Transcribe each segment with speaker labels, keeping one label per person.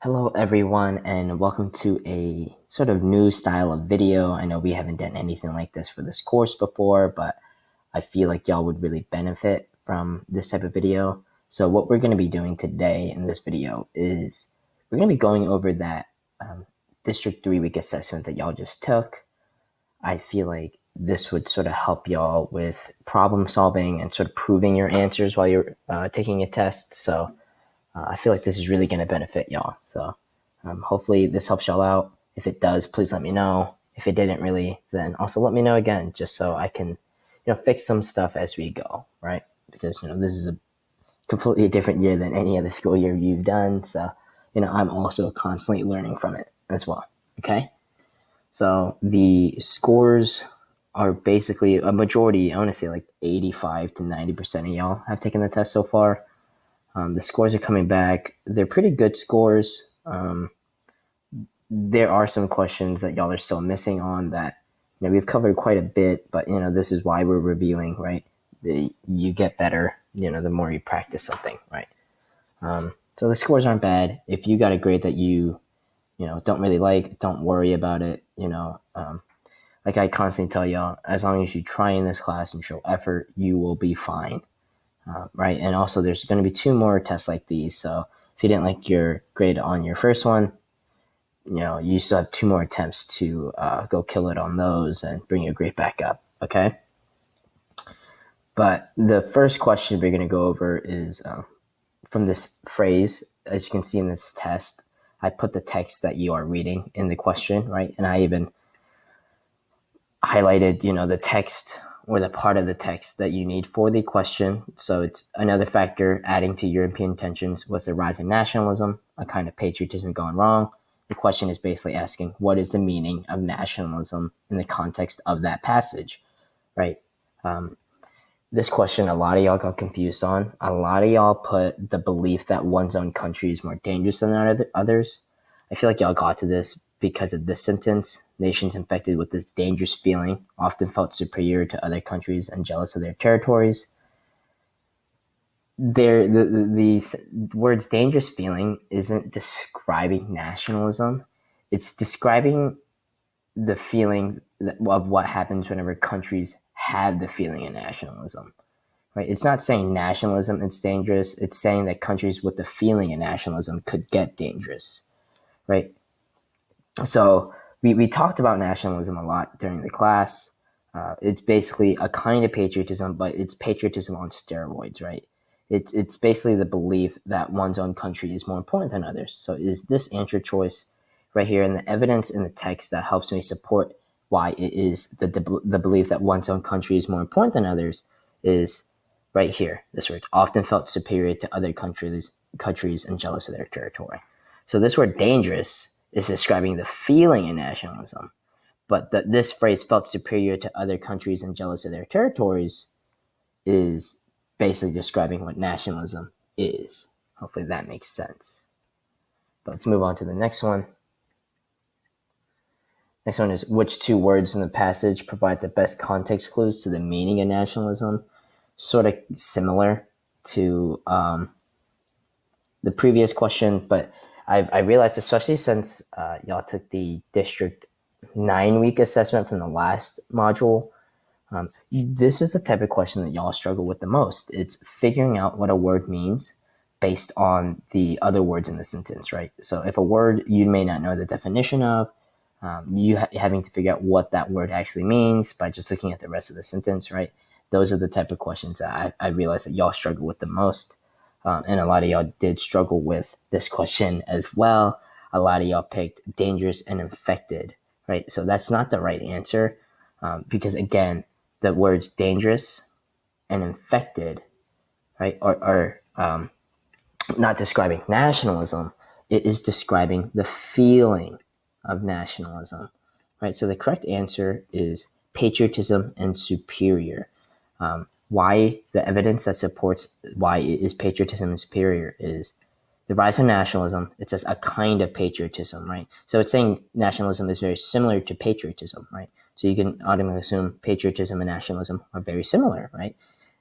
Speaker 1: Hello, everyone, and welcome to a sort of new style of video. I know we haven't done anything like this for this course before, but I feel like y'all would really benefit from this type of video. So what we're going to be doing today in this video is we're going to be going over that District 3 week assessment that y'all just took. I feel like this would sort of help y'all with problem solving and sort of proving your answers while you're taking a test. So I feel like this is really going to benefit y'all. So hopefully this helps y'all out. If it does, please let me know. If it didn't really, then also let me know again, just so I can, fix some stuff as we go, right? Because this is a completely different year than any other school year you've done. So I'm also constantly learning from it as well. Okay, so the scores are basically a majority. I want to say like 85 to 90% of y'all have taken the test so far. The scores are coming back. They're pretty good scores. There are some questions that y'all are still missing on that we've covered quite a bit, but this is why we're reviewing, right? You get better, the more you practice something, right? So the scores aren't bad. If you got a grade that you don't really like, don't worry about it. Like I constantly tell y'all, as long as you try in this class and show effort, you will be fine. Right? And also, there's going to be 2 more tests like these. So if you didn't like your grade on your first one, you still have 2 more attempts to go kill it on those and bring your grade back up. Okay. But the first question we're going to go over is from this phrase. As you can see in this test, I put the text that you are reading in the question, right? And I even highlighted, the text or the part of the text that you need for the question. So it's another factor adding to European tensions was the rise in nationalism, a kind of patriotism gone wrong. The question is basically asking, what is the meaning of nationalism in the context of that passage, right? This question, a lot of y'all got confused on. A lot of y'all put the belief that one's own country is more dangerous than others. I feel like y'all got to this because of this sentence. Nations infected with this dangerous feeling often felt superior to other countries and jealous of their territories. The words dangerous feeling isn't describing nationalism. It's describing the feeling of what happens whenever countries have the feeling of nationalism. Right? It's not saying nationalism is dangerous. It's saying that countries with the feeling of nationalism could get dangerous. Right? So we talked about nationalism a lot during the class. It's basically a kind of patriotism, but it's patriotism on steroids, right? It's basically the belief that one's own country is more important than others. So is this answer choice right here, and the evidence in the text that helps me support why it is the belief that one's own country is more important than others is right here. This word often felt superior to other countries and jealous of their territory. So this word dangerous is describing the feeling in nationalism, but this phrase felt superior to other countries and jealous of their territories is basically describing what nationalism is. Hopefully that makes sense. But let's move on to the next one. Next one is, which 2 words in the passage provide the best context clues to the meaning of nationalism? Sort of similar to the previous question, but I realized, especially since y'all took the District 9 week assessment from the last module, this is the type of question that y'all struggle with the most. It's figuring out what a word means based on the other words in the sentence, right? So if a word you may not know the definition of, having to figure out what that word actually means by just looking at the rest of the sentence, right? Those are the type of questions that I realized that y'all struggle with the most. And a lot of y'all did struggle with this question as well. A lot of y'all picked dangerous and infected, right? So that's not the right answer because, again, the words dangerous and infected, right, are not describing nationalism. It is describing the feeling of nationalism, right? So the correct answer is patriotism and superior. Why the evidence that supports why it is patriotism and superior is the rise of nationalism. It says a kind of patriotism, right? So it's saying nationalism is very similar to patriotism, right? So you can automatically assume patriotism and nationalism are very similar, right?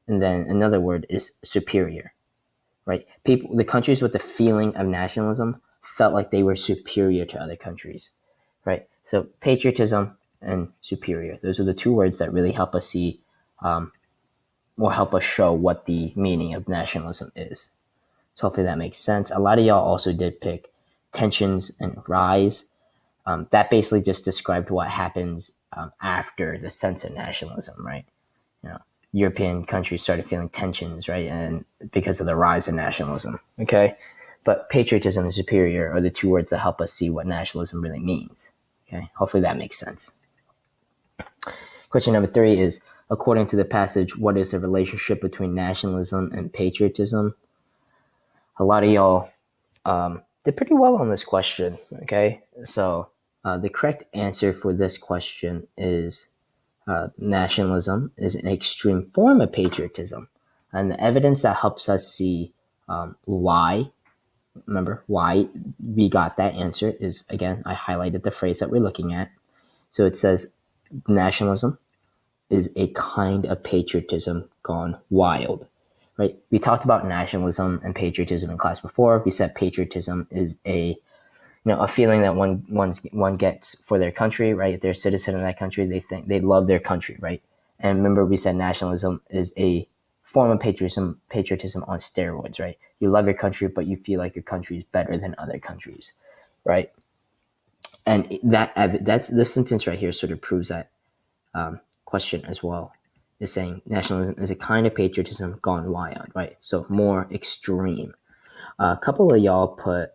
Speaker 1: And then another word is superior, right? The countries with the feeling of nationalism felt like they were superior to other countries, right? So patriotism and superior, those are the two words that really help us see or help us show what the meaning of nationalism is. So hopefully that makes sense. A lot of y'all also did pick tensions and rise. That basically just described what happens after the sense of nationalism, right? You know, European countries started feeling tensions, right? And because of the rise of nationalism, okay? But patriotism and superior are the two words that help us see what nationalism really means, okay? Hopefully that makes sense. Question number 3 is, according to the passage, what is the relationship between nationalism and patriotism? A lot of y'all did pretty well on this question, okay? So the correct answer for this question is nationalism is an extreme form of patriotism. And the evidence that helps us see why we got that answer is, again, I highlighted the phrase that we're looking at. So it says nationalism is a kind of patriotism gone wild, right? We talked about nationalism and patriotism in class before. We said patriotism is a feeling that one gets for their country, right? If they're a citizen of that country, they think they love their country, right? And remember, we said nationalism is a form of patriotism on steroids, right? You love your country, but you feel like your country is better than other countries, right? And that's the sentence right here sort of proves that question as well. Is saying nationalism is a kind of patriotism gone wild, right? So more extreme. A couple of y'all put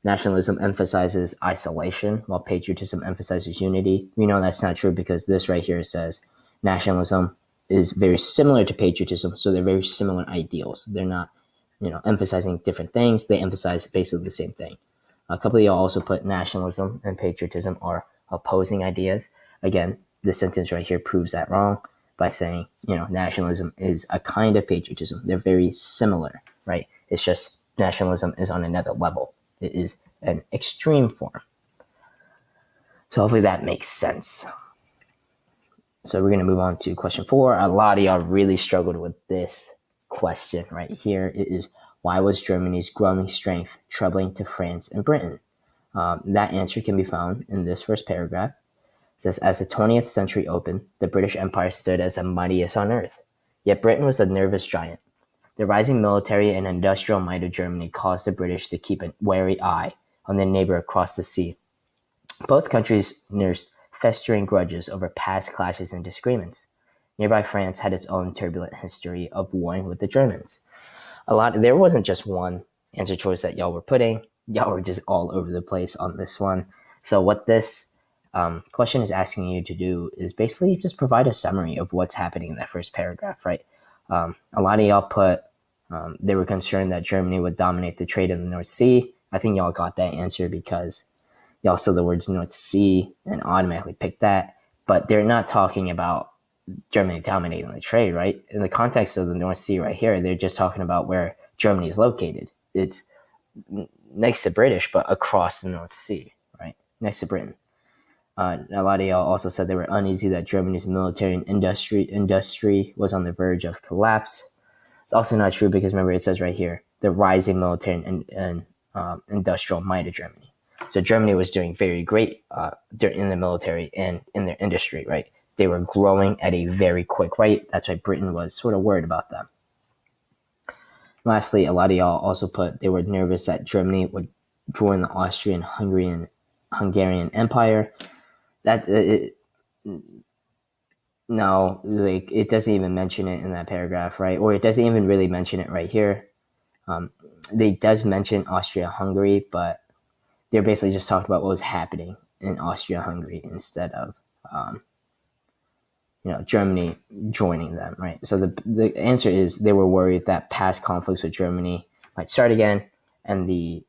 Speaker 1: nationalism emphasizes isolation, while patriotism emphasizes unity. We know that's not true because this right here says nationalism is very similar to patriotism, so they're very similar ideals. They're not, emphasizing different things. They emphasize basically the same thing. A couple of y'all also put nationalism and patriotism are opposing ideas. Again, the sentence right here proves that wrong by saying, nationalism is a kind of patriotism. They're very similar, right? It's just nationalism is on another level. It is an extreme form. So hopefully that makes sense. So we're going to move on to question 4. A lot of y'all really struggled with this question right here. It is, why was Germany's growing strength troubling to France and Britain? That answer can be found in this first paragraph. It says, as the 20th century opened, the British Empire stood as the mightiest on earth. Yet Britain was a nervous giant. The rising military and industrial might of Germany caused the British to keep a wary eye on their neighbor across the sea. Both countries nursed festering grudges over past clashes and disagreements. Nearby France had its own turbulent history of warring with the Germans. There wasn't just one answer choice that y'all were putting. Y'all were just all over the place on this one. So what this question is asking you to do is basically just provide a summary of what's happening in that first paragraph, right? A lot of y'all put they were concerned that Germany would dominate the trade in the North Sea. I think y'all got that answer because y'all saw the words North Sea and automatically picked that. But they're not talking about Germany dominating the trade, right? In the context of the North Sea right here, they're just talking about where Germany is located. It's next to British, but across the North Sea, right? Next to Britain. A lot of y'all also said they were uneasy that Germany's military and industry was on the verge of collapse. It's also not true because remember it says right here, the rising military and industrial might of Germany. So Germany was doing very great in the military and in their industry, right? They were growing at a very quick rate. That's why Britain was sort of worried about them. Lastly, a lot of y'all also put they were nervous that Germany would join the Austrian-Hungarian Empire. No, like it doesn't even mention it in that paragraph, right? Or it doesn't even really mention it right here. They does mention Austria-Hungary, but they're basically just talking about what was happening in Austria-Hungary instead of, Germany joining them, right? So the answer is they were worried that past conflicts with Germany might start again, and the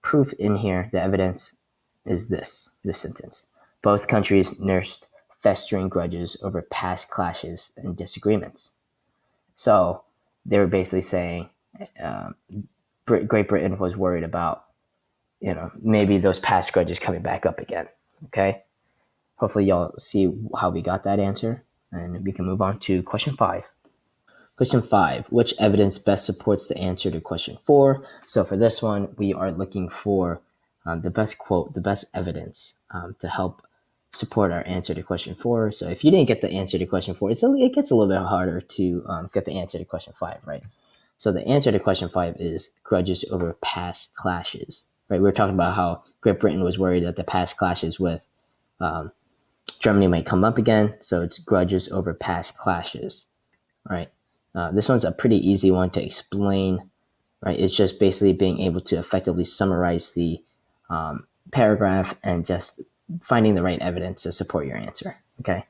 Speaker 1: proof in here, the evidence, is this sentence. Both countries nursed festering grudges over past clashes and disagreements. So they were basically saying Great Britain was worried about, maybe those past grudges coming back up again. Okay. Hopefully y'all see how we got that answer, and we can move on to question 5. Question 5, which evidence best supports the answer to question 4? So for this one, we are looking for the best quote, the best evidence to help support our answer to question 4. So if you didn't get the answer to question 4, it gets a little bit harder to get the answer to question 5, right? So the answer to question 5 is grudges over past clashes, right? We were talking about how Great Britain was worried that the past clashes with Germany might come up again. So it's grudges over past clashes, right? This one's a pretty easy one to explain, right? It's just basically being able to effectively summarize the paragraph and just finding the right evidence to support your answer, okay?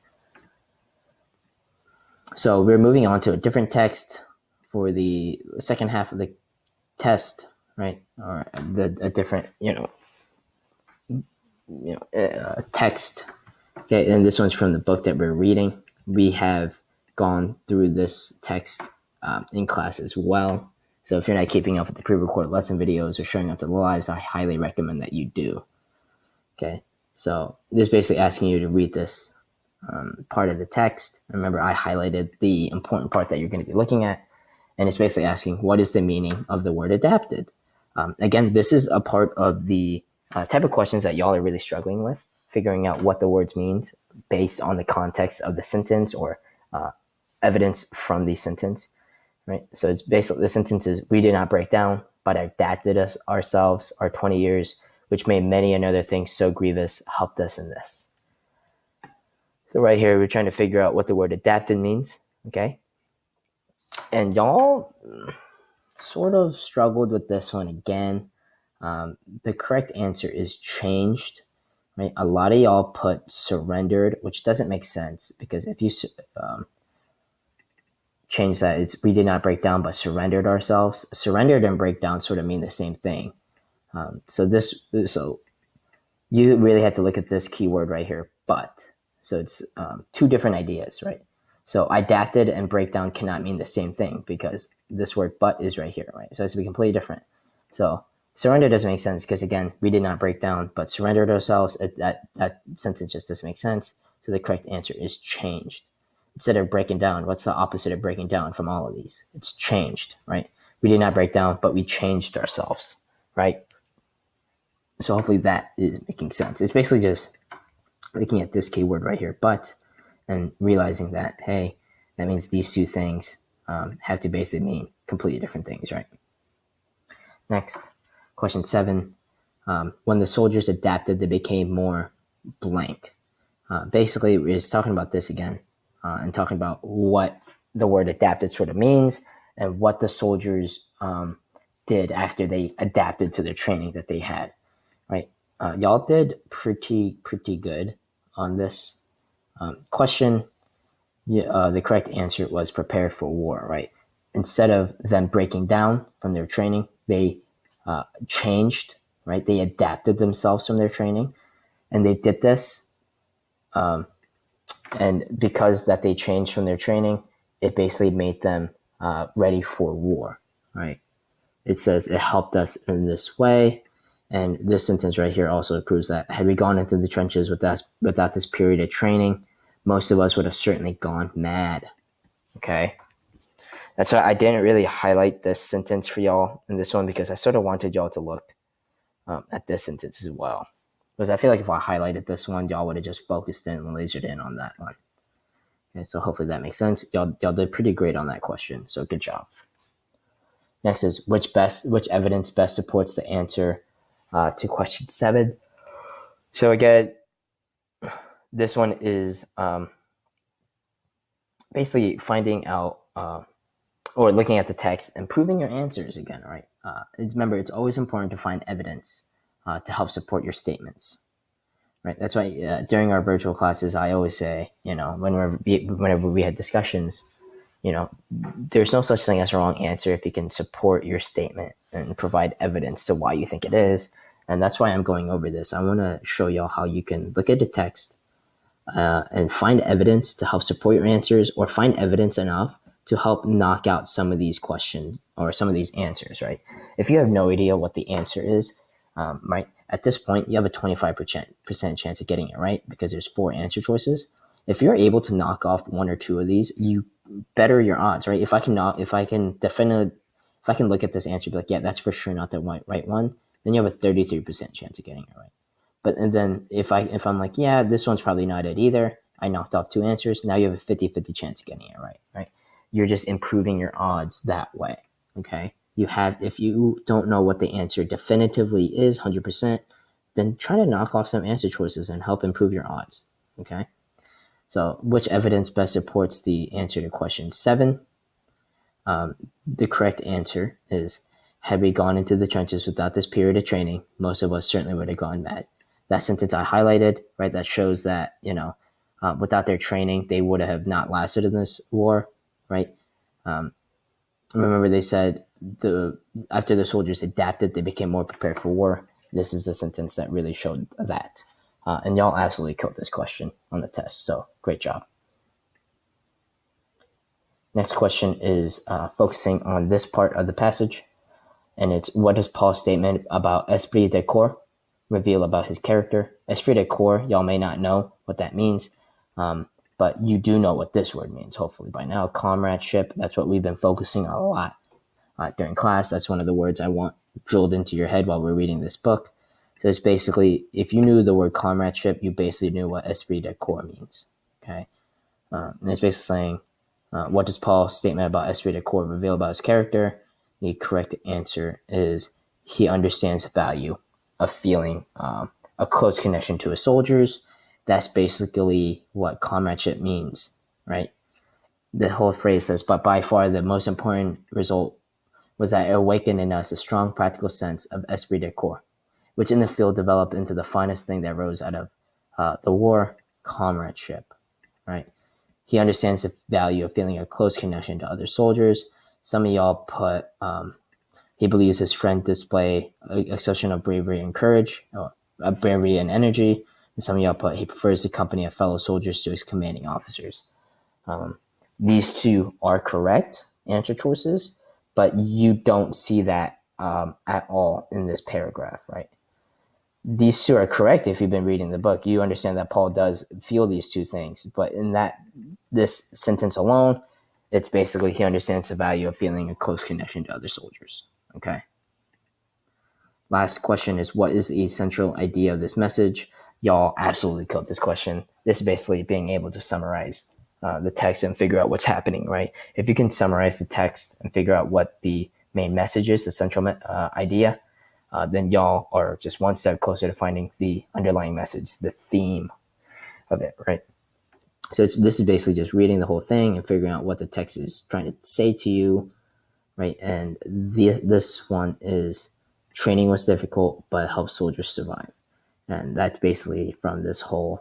Speaker 1: So we're moving on to a different text for the second half of the test, right? Or a different, text. Okay, and this one's from the book that we're reading. We have gone through this text in class as well. So if you're not keeping up with the pre-recorded lesson videos or showing up to the lives, I highly recommend that you do. Okay, so this is basically asking you to read this part of the text. Remember, I highlighted the important part that you're going to be looking at, and it's basically asking, what is the meaning of the word adapted? Again, this is a part of the type of questions that y'all are really struggling with, figuring out what the words means based on the context of the sentence or evidence from the sentence, right? So it's basically, the sentence is, we did not break down, but adapted us ourselves, our 20 years, which made many another thing so grievous, helped us in this. So right here, we're trying to figure out what the word adapted means, okay? And y'all sort of struggled with this one again. The correct answer is changed, right? A lot of y'all put surrendered, which doesn't make sense, because if you change that, it's we did not break down but surrendered ourselves. Surrendered and breakdown sort of mean the same thing. So you really have to look at this keyword right here, but. So it's two different ideas, right? So adapted and breakdown cannot mean the same thing because this word but is right here, right? So it's to be completely different. So surrender doesn't make sense because, again, we did not break down but surrendered ourselves. That sentence just doesn't make sense. So the correct answer is changed. Instead of breaking down, what's the opposite of breaking down from all of these? It's changed, right? We did not break down, but we changed ourselves, right? So hopefully that is making sense. It's basically just looking at this keyword right here, but, and realizing that, hey, that means these two things have to basically mean completely different things, right? Next, question 7. When the soldiers adapted, they became more blank. Basically, we're just talking about this again and talking about what the word adapted sort of means and what the soldiers did after they adapted to the training that they had, right? Y'all did pretty good on this question. The correct answer was prepare for war, right? Instead of them breaking down from their training, they changed, right? They adapted themselves from their training, and they did this. And because that they changed from their training, it basically made them ready for war, right? It says it helped us in this way. And this sentence right here also proves that had we gone into the trenches without this period of training, most of us would have certainly gone mad. Okay. That's why I didn't really highlight this sentence for y'all in this one, because I sort of wanted y'all to look at this sentence as well. Because I feel like if I highlighted this one, y'all would have just focused in and lasered in on that one. Okay, so hopefully that makes sense. Y'all did pretty great on that question, so good job. Next is which evidence best supports the answer to question 7. So again, this one is basically finding out or looking at the text and proving your answers again, right? Remember, it's always important to find evidence to help support your statements, right? That's why during our virtual classes, I always say, whenever we had discussions, there's no such thing as a wrong answer if you can support your statement and provide evidence to why you think it is. And that's why I'm going over this. I want to show y'all how you can look at the text and find evidence to help support your answers, or find evidence enough to help knock out some of these questions or some of these answers, right? If you have no idea what the answer is, right, at this point, you have a 25% chance of getting it right because there's 4 answer choices. If you're able to knock off 1 or 2 of these, you better your odds, right? If I can look at this answer, be like, yeah, that's for sure not the right one, then you have a 33% chance of getting it right. But and then if I'm like, yeah, this one's probably not it either, I knocked off two answers. Now you have a 50-50 chance of getting it right, right? You're just improving your odds that way, okay? If you don't know what the answer definitively is 100%, then try to knock off some answer choices and help improve your odds, okay? So which evidence best supports the answer to question 7? The correct answer is, had we gone into the trenches without this period of training, most of us certainly would have gone mad. That sentence I highlighted, right, that shows that, without their training, they would have not lasted in this war, right? Remember they said after the soldiers adapted, they became more prepared for war. This is the sentence that really showed that. And y'all absolutely killed this question on the test, so great job. Next question is focusing on this part of the passage, and it's, what does Paul's statement about esprit de corps reveal about his character? Esprit de corps, y'all may not know what that means, but you do know what this word means, hopefully by now. Comradeship, that's what we've been focusing on a lot during class. That's one of the words I want drilled into your head while we're reading this book. So it's basically, if you knew the word comradeship, you basically knew what esprit de corps means, okay? And it's basically saying, what does Paul's statement about esprit de corps reveal about his character? The correct answer is, he understands the value of feeling a close connection to his soldiers. That's basically what comradeship means, right? The whole phrase says, but by far the most important result was that it awakened in us a strong practical sense of esprit de corps, which in the field developed into the finest thing that rose out of the war, comradeship, right? He understands the value of feeling a close connection to other soldiers. Some of y'all put, he believes his friend display exceptional bravery and courage, or bravery and energy. And some of y'all put, he prefers the company of fellow soldiers to his commanding officers. These two are correct answer choices, but you don't see that at all in this paragraph, right? These two are correct if you've been reading the book. You understand that Paul does feel these two things, but in this sentence alone, it's basically he understands the value of feeling a close connection to other soldiers, okay? Last question is, what is the central idea of this message? Y'all absolutely killed this question. This is basically being able to summarize the text and figure out what's happening, right? If you can summarize the text and figure out what the main message is, the central idea, then y'all are just one step closer to finding the underlying message, the theme of it, right? So this is basically just reading the whole thing and figuring out what the text is trying to say to you, right? And this one is, training was difficult, but it helped soldiers survive. And that's basically from this whole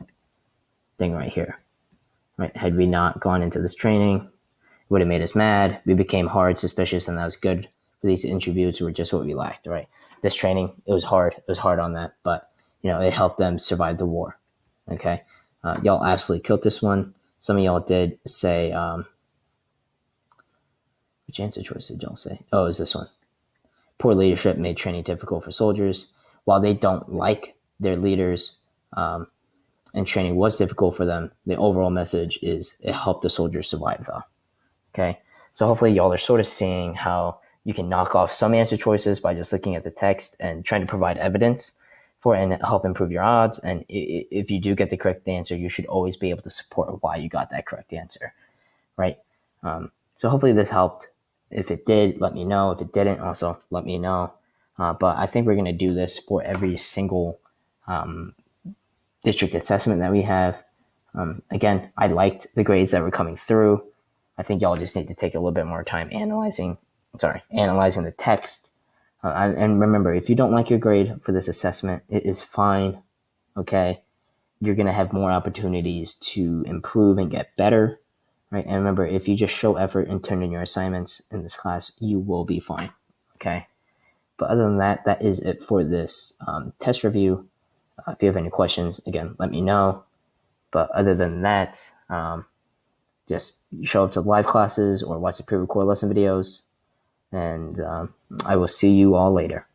Speaker 1: thing right here, right? Had we not gone into this training, it would have made us mad. We became hard, suspicious, and that was good. These attributes were just what we lacked, right? This training, it was hard. It was hard on that, but it helped them survive the war. Okay, y'all absolutely killed this one. Some of y'all did say, which answer choice did y'all say? Oh, it was this one. Poor leadership made training difficult for soldiers. While they don't like their leaders, and training was difficult for them, the overall message is it helped the soldiers survive, though. Okay, so hopefully y'all are sort of seeing how you can knock off some answer choices by just looking at the text and trying to provide evidence for it and help improve your odds. And if you do get the correct answer, you should always be able to support why you got that correct answer, right? So hopefully this helped. If it did, let me know. If it didn't, also let me know. But I think we're going to do this for every single district assessment that we have. Again, I liked the grades that were coming through. I think y'all just need to take a little bit more time analyzing the text. And remember, if you don't like your grade for this assessment, it is fine, okay? You're going to have more opportunities to improve and get better, right? And remember, if you just show effort and turn in your assignments in this class, you will be fine, okay? But other than that, that is it for this test review. If you have any questions, again, let me know. But other than that, just show up to live classes or watch the pre-recorded lesson videos. And I will see you all later.